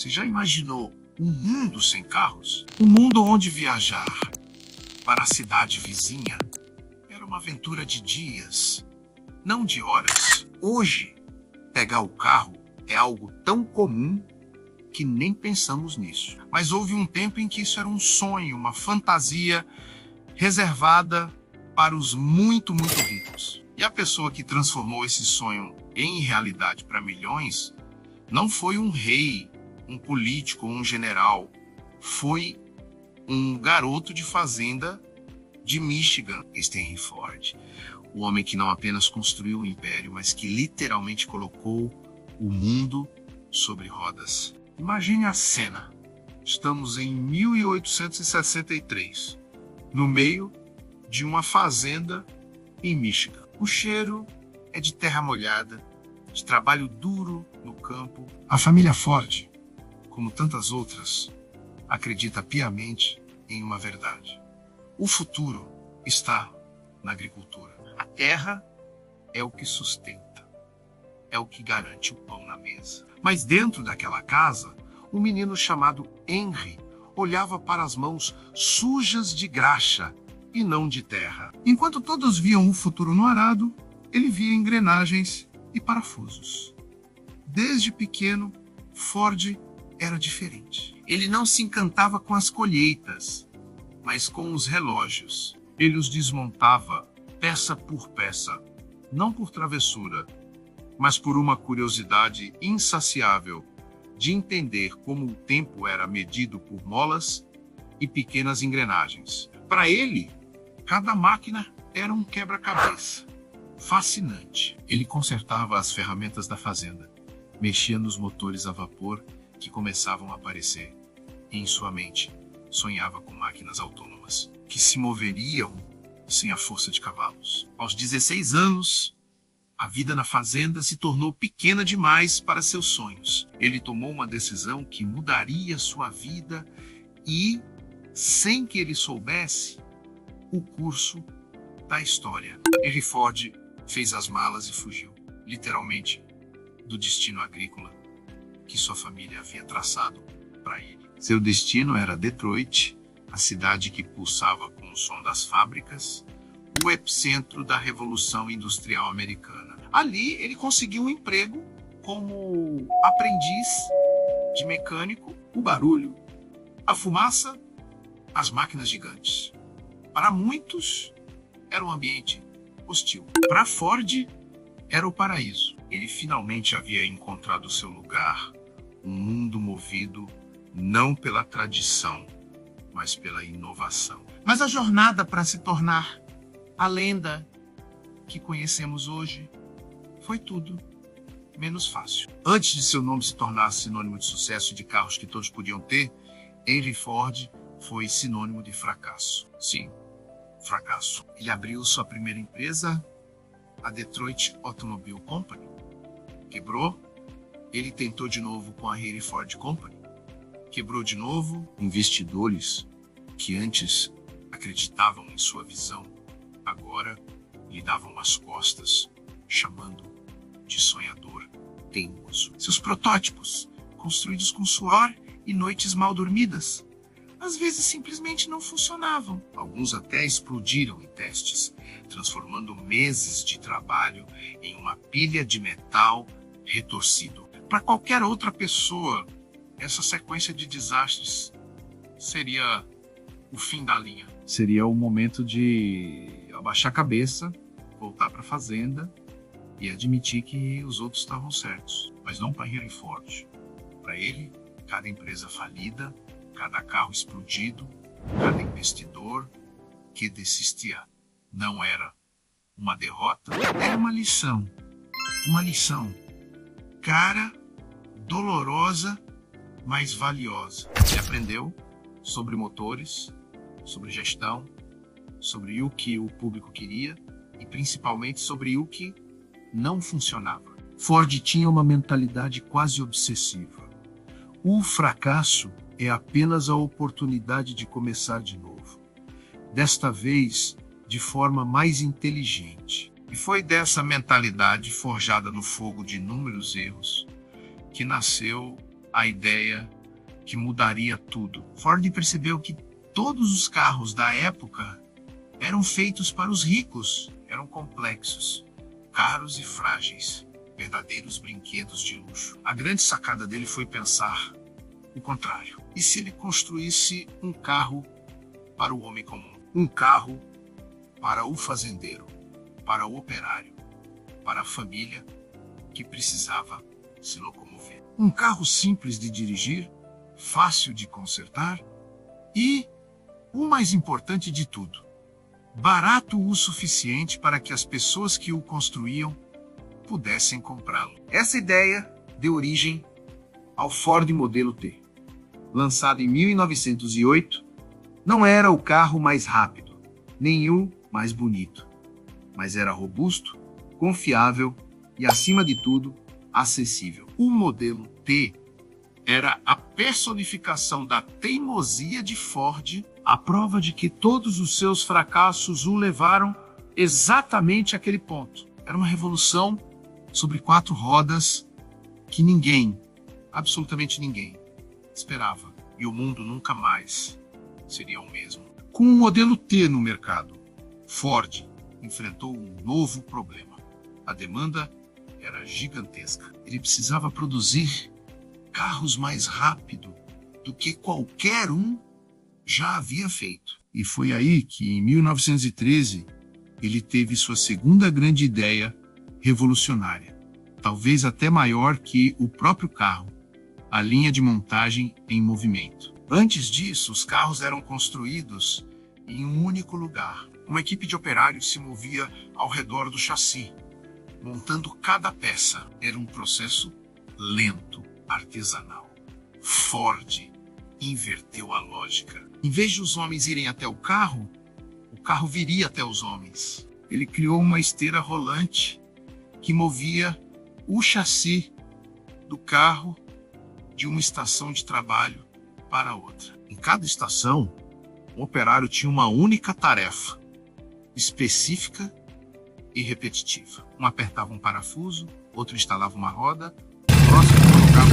Você já imaginou um mundo sem carros? Um mundo onde viajar para a cidade vizinha era uma aventura de dias, não de horas. Hoje, pegar o carro é algo tão comum que nem pensamos nisso. Mas houve um tempo em que isso era um sonho, uma fantasia reservada para os muito ricos. E a pessoa que transformou esse sonho em realidade para milhões não foi um rei, um político ou um general. Foi um garoto de fazenda de Michigan, Henry Ford. O homem que não apenas construiu o império, mas que literalmente colocou o mundo sobre rodas. Imagine a cena. Estamos em 1863, no meio de uma fazenda em Michigan. O cheiro é de terra molhada, de trabalho duro no campo. A família Ford, como tantas outras, acredita piamente em uma verdade. O futuro está na agricultura. A terra é o que sustenta, é o que garante o pão na mesa. Mas dentro daquela casa, um menino chamado Henry olhava para as mãos sujas de graxa e não de terra. Enquanto todos viam o futuro no arado, ele via engrenagens e parafusos. Desde pequeno, Ford era diferente. Ele não se encantava com as colheitas, mas com os relógios. Ele os desmontava peça por peça, não por travessura, mas por uma curiosidade insaciável de entender como o tempo era medido por molas e pequenas engrenagens. Para ele, cada máquina era um quebra-cabeça. Fascinante. Ele consertava as ferramentas da fazenda, mexia nos motores a vapor que começavam a aparecer, e em sua mente sonhava com máquinas autônomas que se moveriam sem a força de cavalos. Aos 16 anos, a vida na fazenda se tornou pequena demais para seus sonhos. Ele tomou uma decisão que mudaria sua vida e, sem que ele soubesse, o curso da história. Henry Ford fez as malas e fugiu, literalmente, do destino agrícola que sua família havia traçado para ele. Seu destino era Detroit, a cidade que pulsava com o som das fábricas, o epicentro da Revolução Industrial Americana. Ali ele conseguiu um emprego como aprendiz de mecânico. O barulho, a fumaça, as máquinas gigantes. Para muitos, era um ambiente hostil. Para Ford, era o paraíso. Ele finalmente havia encontrado seu lugar, um mundo movido não pela tradição, mas pela inovação. Mas a jornada para se tornar a lenda que conhecemos hoje foi tudo menos fácil. Antes de seu nome se tornar sinônimo de sucesso e de carros que todos podiam ter, Henry Ford foi sinônimo de fracasso. Sim, fracasso. Ele abriu sua primeira empresa, a Detroit Automobile Company. Quebrou. Ele tentou de novo com a Henry Ford Company. Quebrou de novo. Investidores que antes acreditavam em sua visão, agora lhe davam as costas, chamando de sonhador teimoso. Seus protótipos, construídos com suor e noites mal dormidas, às vezes simplesmente não funcionavam. Alguns até explodiram em testes, transformando meses de trabalho em uma pilha de metal retorcido. Para qualquer outra pessoa, essa sequência de desastres seria o fim da linha. Seria o momento de abaixar a cabeça, voltar para a fazenda e admitir que os outros estavam certos. Mas não para Henry Ford. Para ele, cada empresa falida, cada carro explodido, cada investidor que desistia não era uma derrota, era uma lição. Uma lição cara, dolorosa, mas valiosa. Ele aprendeu sobre motores, sobre gestão, sobre o que o público queria e principalmente sobre o que não funcionava. Ford tinha uma mentalidade quase obsessiva. O fracasso é apenas a oportunidade de começar de novo. Desta vez, de forma mais inteligente. E foi dessa mentalidade forjada no fogo de inúmeros erros que nasceu a ideia que mudaria tudo. Ford percebeu que todos os carros da época eram feitos para os ricos, eram complexos, caros e frágeis, verdadeiros brinquedos de luxo. A grande sacada dele foi pensar o contrário. E se ele construísse um carro para o homem comum? Um carro para o fazendeiro, para o operário, para a família que precisava se locomover. Um carro simples de dirigir, fácil de consertar e, o mais importante de tudo, barato o suficiente para que as pessoas que o construíam pudessem comprá-lo. Essa ideia deu origem ao Ford Modelo T. Lançado em 1908, não era o carro mais rápido, nem o mais bonito, mas era robusto, confiável e, acima de tudo, acessível. O Modelo T era a personificação da teimosia de Ford, a prova de que todos os seus fracassos o levaram exatamente àquele ponto. Era uma revolução sobre 4 rodas que ninguém, absolutamente ninguém, esperava. E o mundo nunca mais seria o mesmo. Com o Modelo T no mercado, Ford enfrentou um novo problema. A demanda era gigantesca. Ele precisava produzir carros mais rápido do que qualquer um já havia feito. E foi aí que, em 1913, ele teve sua segunda grande ideia revolucionária, talvez até maior que o próprio carro, a linha de montagem em movimento. Antes disso, os carros eram construídos em um único lugar. Uma equipe de operários se movia ao redor do chassi, montando cada peça. Era um processo lento, artesanal. Ford inverteu a lógica. Em vez de os homens irem até o carro viria até os homens. Ele criou uma esteira rolante que movia o chassi do carro de uma estação de trabalho para outra. Em cada estação, o operário tinha uma única tarefa, específica e repetitiva. Um apertava um parafuso, outro instalava uma roda, o próximo colocava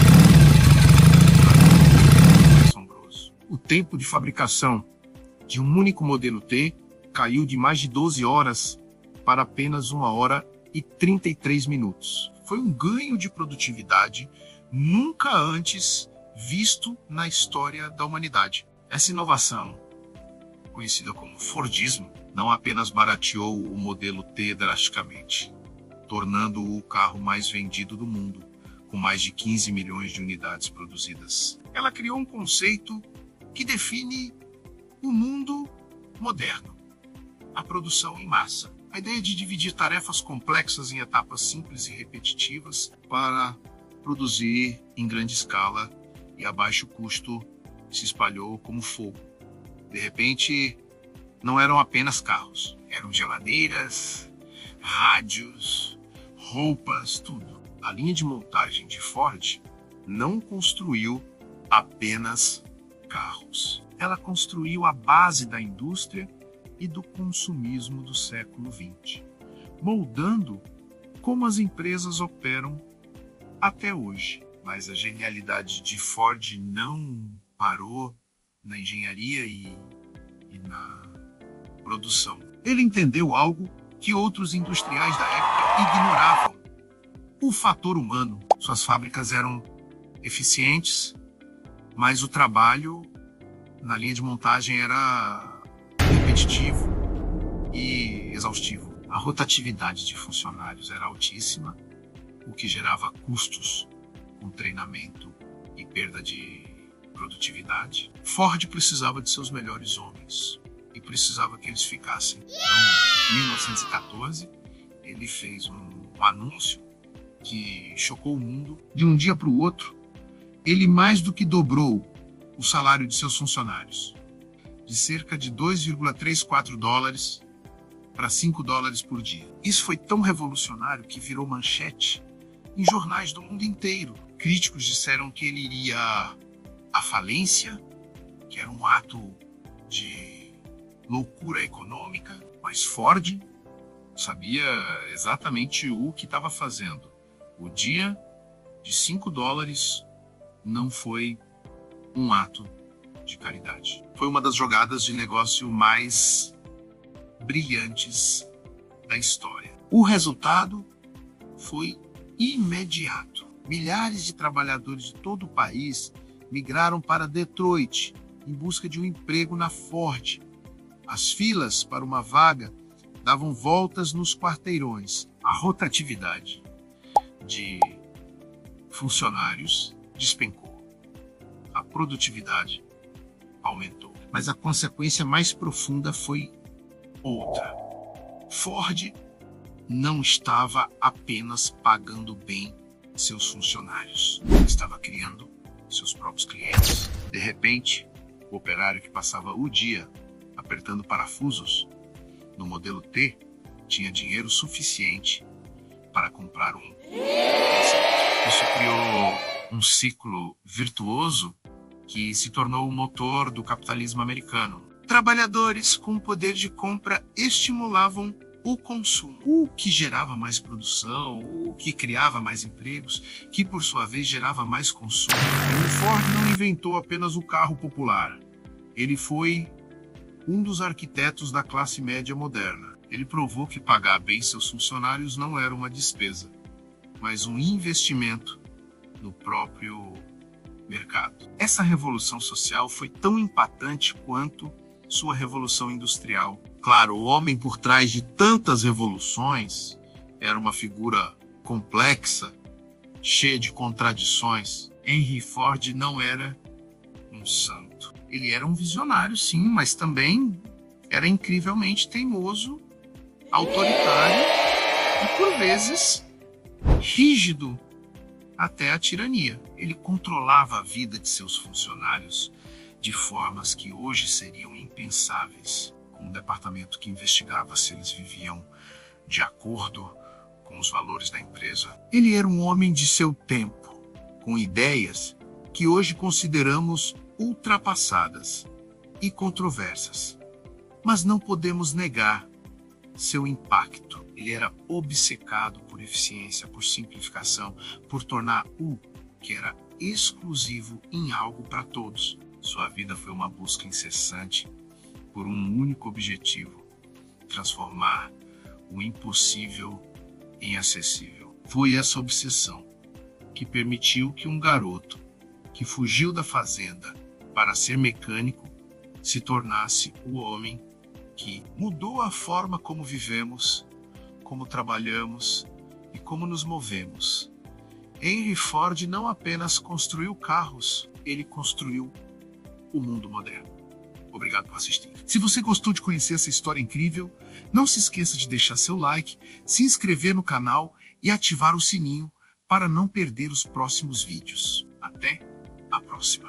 assombroso. O tempo de fabricação de um único modelo T caiu de mais de 12 horas para apenas 1 hora e 33 minutos. Foi um ganho de produtividade nunca antes visto na história da humanidade. Essa inovação, conhecida como Fordismo, não apenas barateou o modelo T drasticamente, tornando-o o carro mais vendido do mundo, com mais de 15 milhões de unidades produzidas. Ela criou um conceito que define o mundo moderno: a produção em massa. A ideia de dividir tarefas complexas em etapas simples e repetitivas para produzir em grande escala e a baixo custo se espalhou como fogo. De repente, não eram apenas carros, eram geladeiras, rádios, roupas, tudo. A linha de montagem de Ford não construiu apenas carros. Ela construiu a base da indústria e do consumismo do século XX, moldando como as empresas operam até hoje. Mas a genialidade de Ford não parou na engenharia e na produção. Ele entendeu algo que outros industriais da época ignoravam: o fator humano. Suas fábricas eram eficientes, mas o trabalho na linha de montagem era repetitivo e exaustivo. A rotatividade de funcionários era altíssima, o que gerava custos com treinamento e perda de produtividade. Ford precisava de seus melhores homens e precisava que eles ficassem. Então, em 1914, ele fez um anúncio que chocou o mundo. De um dia para o outro, ele mais do que dobrou o salário de seus funcionários, de cerca de 2,34 dólares para 5 dólares por dia. Isso foi tão revolucionário que virou manchete em jornais do mundo inteiro. Críticos disseram que ele iria à falência, que era um ato de loucura econômica, mas Ford sabia exatamente o que estava fazendo. O dia de 5 dólares não foi um ato de caridade. Foi uma das jogadas de negócio mais brilhantes da história. O resultado foi imediato. Milhares de trabalhadores de todo o país migraram para Detroit em busca de um emprego na Ford. As filas para uma vaga davam voltas nos quarteirões. A rotatividade de funcionários despencou. A produtividade aumentou. Mas a consequência mais profunda foi outra. Ford não estava apenas pagando bem seus funcionários, estava criando seus próprios clientes. De repente, o operário que passava o dia apertando parafusos no modelo T tinha dinheiro suficiente para comprar um. Isso criou um ciclo virtuoso que se tornou o motor do capitalismo americano. Trabalhadores com poder de compra estimulavam o consumo, o que gerava mais produção, o que criava mais empregos, que por sua vez gerava mais consumo. O Ford não inventou apenas o carro popular. Ele foi um dos arquitetos da classe média moderna. Ele provou que pagar bem seus funcionários não era uma despesa, mas um investimento no próprio mercado. Essa revolução social foi tão impactante quanto sua revolução industrial. Claro, o homem por trás de tantas revoluções era uma figura complexa, cheia de contradições. Henry Ford não era um santo. Ele era um visionário, sim, mas também era incrivelmente teimoso, autoritário e, por vezes, rígido até a tirania. Ele controlava a vida de seus funcionários de formas que hoje seriam impensáveis, com um departamento que investigava se eles viviam de acordo com os valores da empresa. Ele era um homem de seu tempo, com ideias que hoje consideramos ultrapassadas e controversas. Mas não podemos negar seu impacto. Ele era obcecado por eficiência, por simplificação, por tornar o que era exclusivo em algo para todos. Sua vida foi uma busca incessante por um único objetivo: transformar o impossível em acessível. Foi essa obsessão que permitiu que um garoto que fugiu da fazenda para ser mecânico se tornasse o homem que mudou a forma como vivemos, como trabalhamos e como nos movemos. Henry Ford não apenas construiu carros, ele construiu o mundo moderno. Obrigado por assistir. Se você gostou de conhecer essa história incrível, não se esqueça de deixar seu like, se inscrever no canal e ativar o sininho para não perder os próximos vídeos. Até a próxima!